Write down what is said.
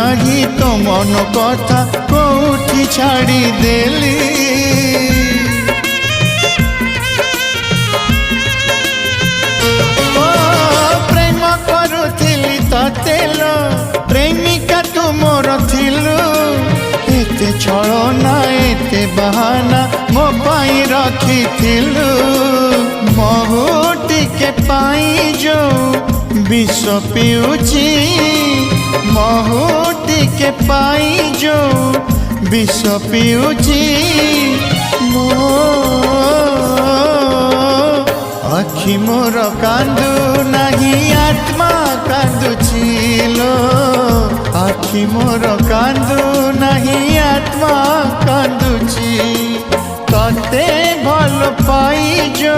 नहीं तो मन कथा कोठी छाड़ी देली प्रेम करुथिली ततेलो प्रेमिका तू मोर थिलु एते छलना एते बहाना मो पाई रखिथिलु महु टिके पाई जो विष पिउची महु टिके पाई जो विष पिउची मो आखि मोर कांदू नहीं आत्मा कांदुचिलो आखि मोर कांदू नहीं आत्मा कांदुची तते भल पाई जो